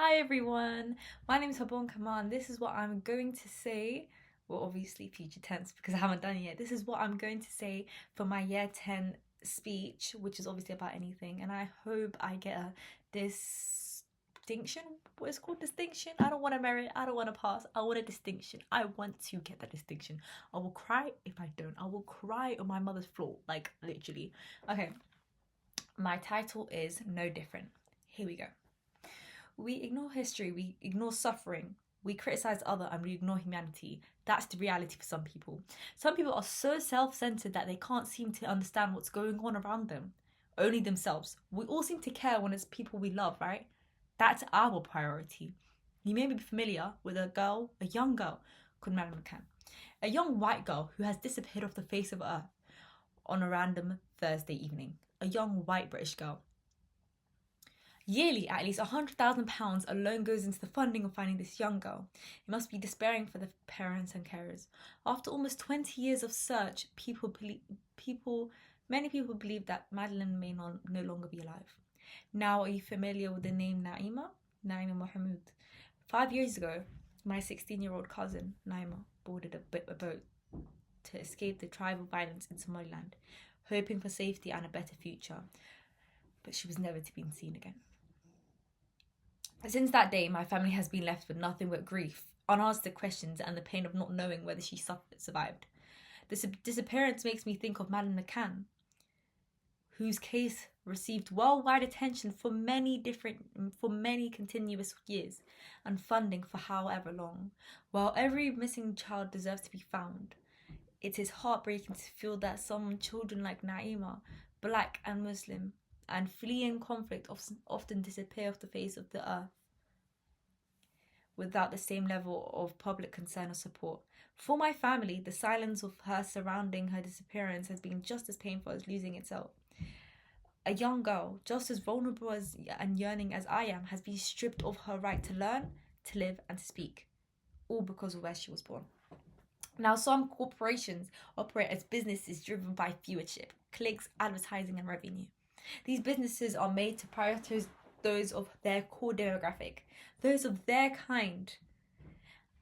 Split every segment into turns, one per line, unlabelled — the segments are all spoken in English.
Hi everyone, my name is Habon and this is what I'm going to say. Well, obviously future tense because I haven't done it yet. This is what I'm going to say for my year 10 speech, which is obviously about anything, and I hope I get a distinction. What is it called? Distinction? I don't want to merit, I don't want to pass. I want a distinction. I want to get that distinction. I will cry if I don't. I will cry on my mother's floor, like literally. Okay, my title is No Different. Here we go. We ignore history, we ignore suffering, we criticize other and we ignore humanity. That's the reality for some people. Some people are so self-centered that they can't seem to understand what's going on around them. Only themselves. We all seem to care when it's people we love, right? That's our priority. You may be familiar with a young girl called Naima, a young white girl who has disappeared off the face of Earth on a random Thursday evening. A young white British girl. Yearly, at least £100,000 alone goes into the funding of finding this young girl. It must be despairing for the parents and carers. After almost 20 years of search, many people believe that Madeline may no longer be alive. Now, are you familiar with the name Naima? Naima Mohammed. 5 years ago, my 16-year-old cousin, Naima, boarded a boat to escape the tribal violence in Somaliland, hoping for safety and a better future. But she was never to be seen again. Since that day, my family has been left with nothing but grief, unanswered questions, and the pain of not knowing whether she survived. This disappearance makes me think of Madeline McCann, whose case received worldwide attention for many continuous years, and funding for however long. While every missing child deserves to be found, it is heartbreaking to feel that some children like Naima, Black and Muslim, and fleeing conflict often disappear off the face of the earth without the same level of public concern or support. For my family, the silence of her surrounding her disappearance has been just as painful as losing itself. A young girl, just as vulnerable and yearning as I am, has been stripped of her right to learn, to live, and to speak, all because of where she was born. Now, some corporations operate as businesses driven by viewership, clicks, advertising, and revenue. These businesses are made to prioritize those of their core demographic, those of their kind,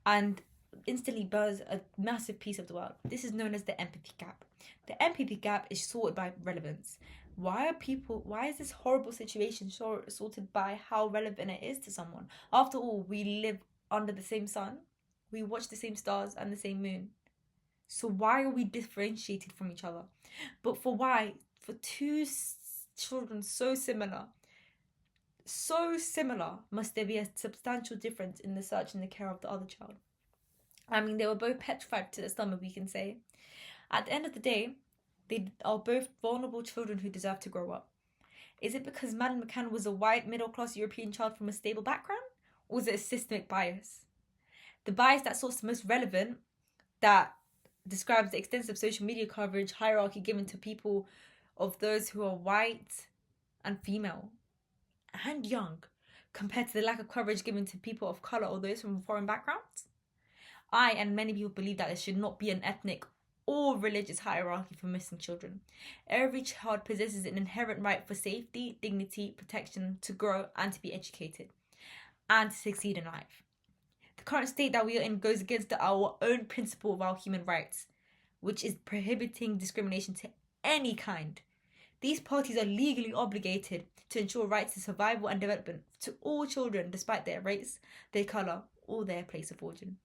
and instantly burns a massive piece of the world. This is known as the empathy gap. The empathy gap is sorted by relevance. Why is this horrible situation sorted by how relevant it is to someone? After all, we live under the same sun, we watch the same stars and the same moon. So why are we differentiated from each other? But for two children so similar, must there be a substantial difference in the search and the care of the other child? I mean, they were both petrified to the stomach, we can say. At the end of the day, they are both vulnerable children who deserve to grow up. Is it because Madeline McCann was a white, middle-class European child from a stable background? Or was it a systemic bias? The bias that sorts the most relevant, that describes the extensive social media coverage hierarchy given to people of those who are white and female and young, compared to the lack of coverage given to people of colour or those from foreign backgrounds. I and many people believe that there should not be an ethnic or religious hierarchy for missing children. Every child possesses an inherent right for safety, dignity, protection, to grow and to be educated, and to succeed in life. The current state that we are in goes against our own principle of our human rights, which is prohibiting discrimination to any kind. These parties are legally obligated to ensure rights to survival and development to all children, despite their race, their colour, or their place of origin.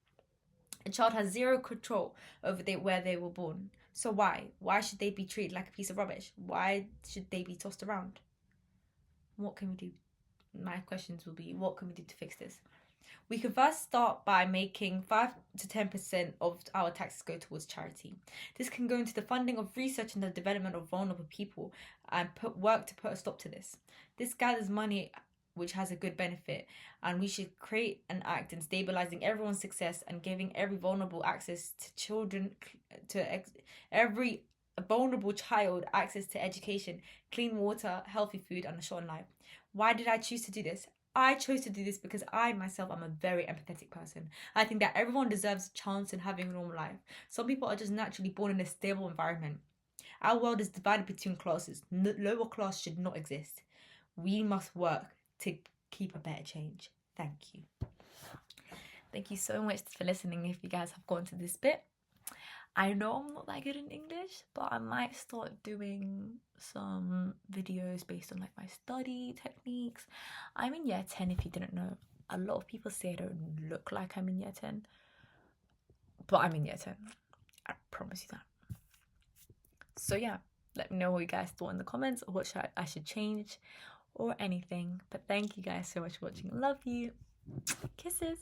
A child has zero control over where they were born. So why? Why should they be treated like a piece of rubbish? Why should they be tossed around? What can we do? My questions will be, what can we do to fix this? We can first start by making 5 to 10% of our taxes go towards charity. This can go into the funding of research and the development of vulnerable people and work to put a stop to this. This gathers money which has a good benefit, and we should create an act in stabilizing everyone's success and giving every vulnerable every vulnerable child access to education, clean water, healthy food, and a shot in life. Why did I choose to do this? I chose to do this because I myself am a very empathetic person. I think that everyone deserves a chance in having a normal life. Some people are just naturally born in a stable environment. Our world is divided between classes. Lower class should not exist. We must work to keep a better change. Thank you. Thank you so much for listening if you guys have gone to this bit. I know I'm not that good in English, but I might start doing some videos based on like my study techniques. I'm in year 10 if you didn't know. A lot of people say I don't look like I'm in year 10, but I'm in year 10. I promise you that. So yeah, let me know what you guys thought in the comments or what I should change or anything. But thank you guys so much for watching. Love you. Kisses.